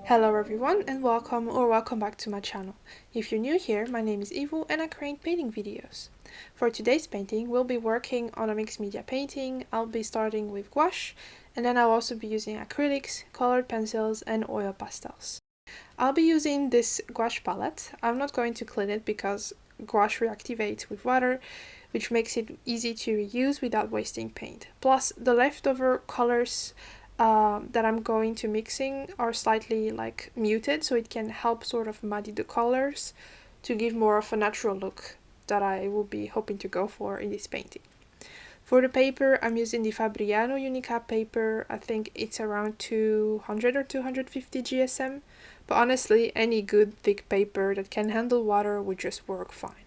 Hello everyone and welcome back to my channel. If you're new here, my name is Ivo and I create painting videos. For today's painting, we'll be working on a mixed media painting. I'll be starting with gouache and then I'll also be using acrylics, colored pencils and oil pastels. I'll be using this gouache palette. I'm not going to clean it because gouache reactivates with water, which makes it easy to reuse without wasting paint. Plus, the leftover colors that I'm going to mixing are slightly muted, so it can help sort of muddy the colors to give more of a natural look that I will be hoping to go for in this painting. For the paper, I'm using the Fabriano Unicap paper. I think it's around 200 or 250 GSM, but honestly, any good thick paper that can handle water would just work fine.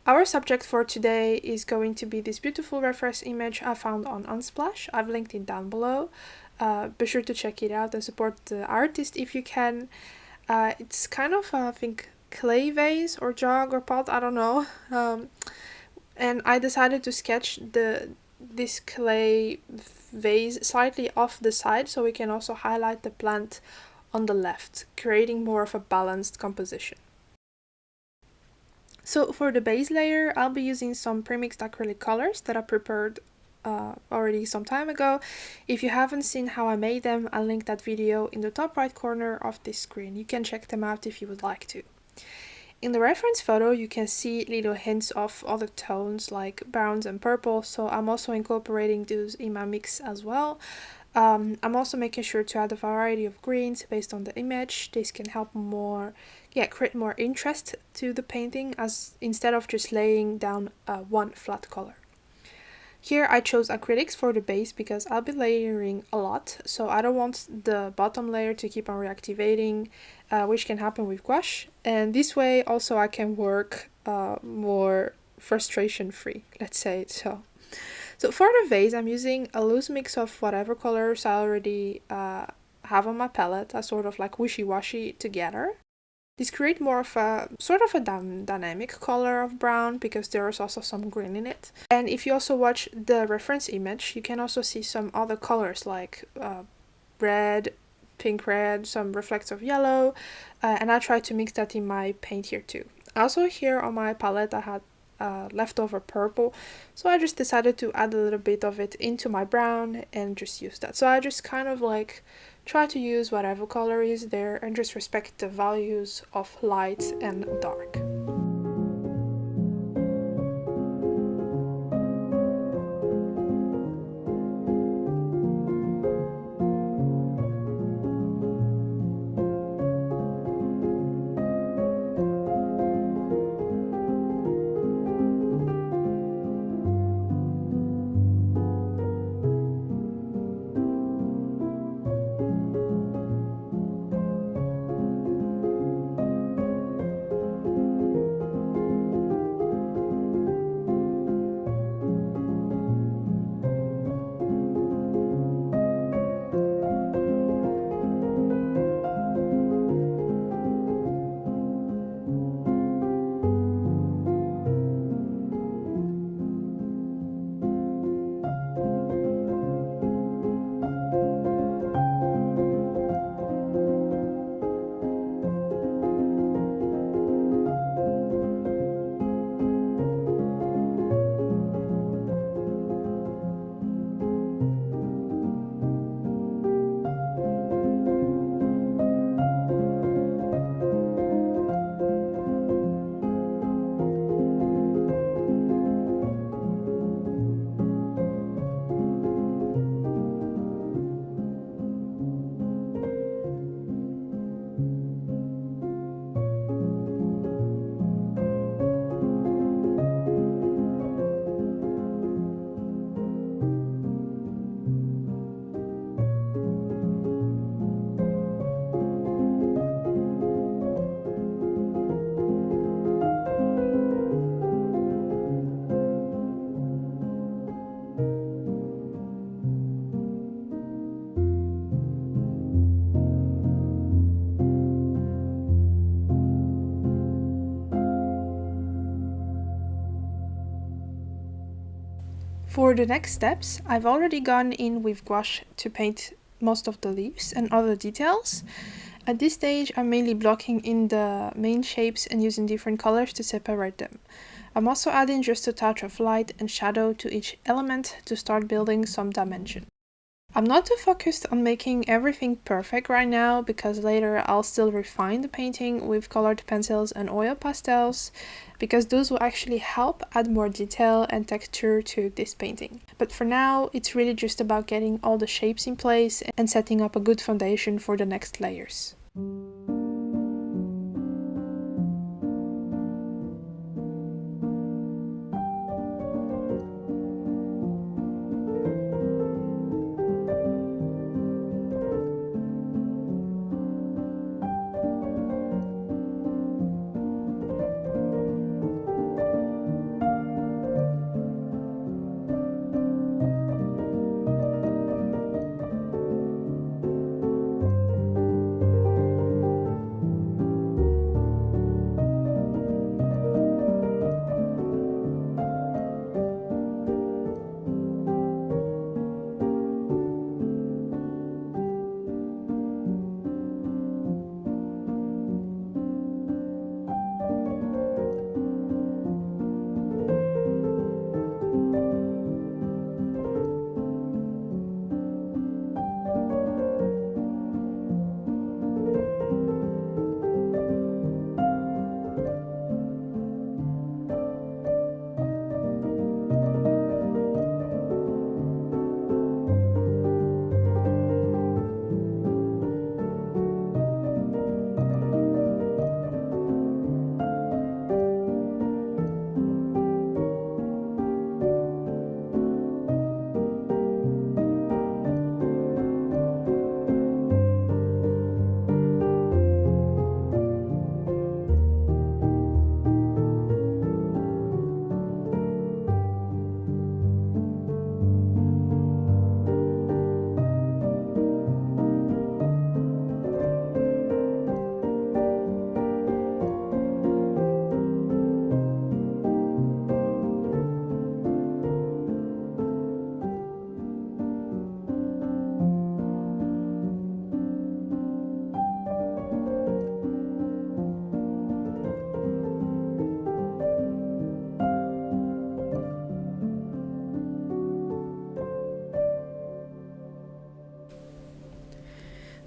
Our subject for today is going to be this beautiful reference image I found on Unsplash. I've linked it down below. Be sure to check it out and support the artist if you can. It's kind of, I think, clay vase or jug or pot, I don't know. And I decided to sketch this clay vase slightly off the side so we can also highlight the plant on the left, creating more of a balanced composition. So for the base layer, I'll be using some premixed acrylic colors that I prepared already some time ago. If you haven't seen how I made them, I'll link that video in the top right corner of this screen. You can check them out if you would like to. In the reference photo, you can see little hints of other tones like browns and purples, so I'm also incorporating those in my mix as well. I'm also making sure to add a variety of greens based on the image. This can help create more interest to the painting as instead of just laying down one flat color. Here I chose acrylics for the base because I'll be layering a lot, so I don't want the bottom layer to keep on reactivating, which can happen with gouache. And this way also I can work more frustration free, let's say it so. So for the vase, I'm using a loose mix of whatever colors I already have on my palette, a sort of like wishy-washy together. This creates more of a sort of a dynamic color of brown because there is also some green in it. And if you also watch the reference image, you can also see some other colors like red, pink red, some reflects of yellow, and I try to mix that in my paint here too. Also here on my palette I had leftover purple, so I just decided to add a little bit of it into my brown and just use that. So I just kind of like try to use whatever color is there and just respect the values of light and dark. For the next steps, I've already gone in with gouache to paint most of the leaves and other details. At this stage, I'm mainly blocking in the main shapes and using different colors to separate them. I'm also adding just a touch of light and shadow to each element to start building some dimension. I'm not too focused on making everything perfect right now because later I'll still refine the painting with colored pencils and oil pastels, because those will actually help add more detail and texture to this painting. But for now, it's really just about getting all the shapes in place and setting up a good foundation for the next layers.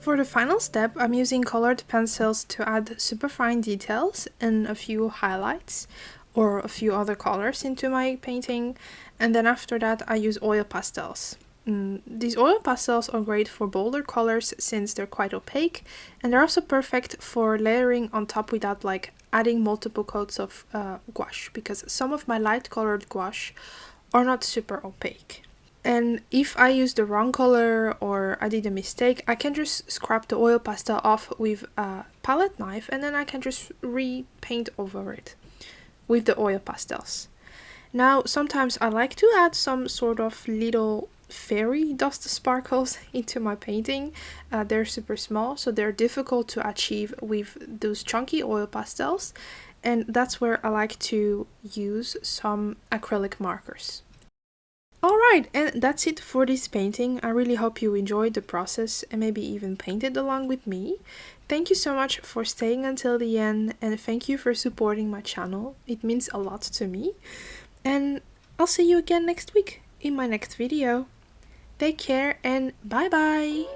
For the final step, I'm using colored pencils to add super fine details and a few highlights or a few other colors into my painting, and then after that I use oil pastels. These oil pastels are great for bolder colors since they're quite opaque, and they're also perfect for layering on top without like adding multiple coats of gouache, because some of my light colored gouache are not super opaque. And if I use the wrong color or I did a mistake, I can just scrap the oil pastel off with a palette knife, and then I can just repaint over it with the oil pastels. Now, sometimes I like to add some sort of little fairy dust sparkles into my painting. They're super small, so they're difficult to achieve with those chunky oil pastels, and that's where I like to use some acrylic markers. Alright, and that's it for this painting. I really hope you enjoyed the process and maybe even painted along with me. Thank you so much for staying until the end, and thank you for supporting my channel. It means a lot to me. And I'll see you again next week in my next video. Take care and bye bye!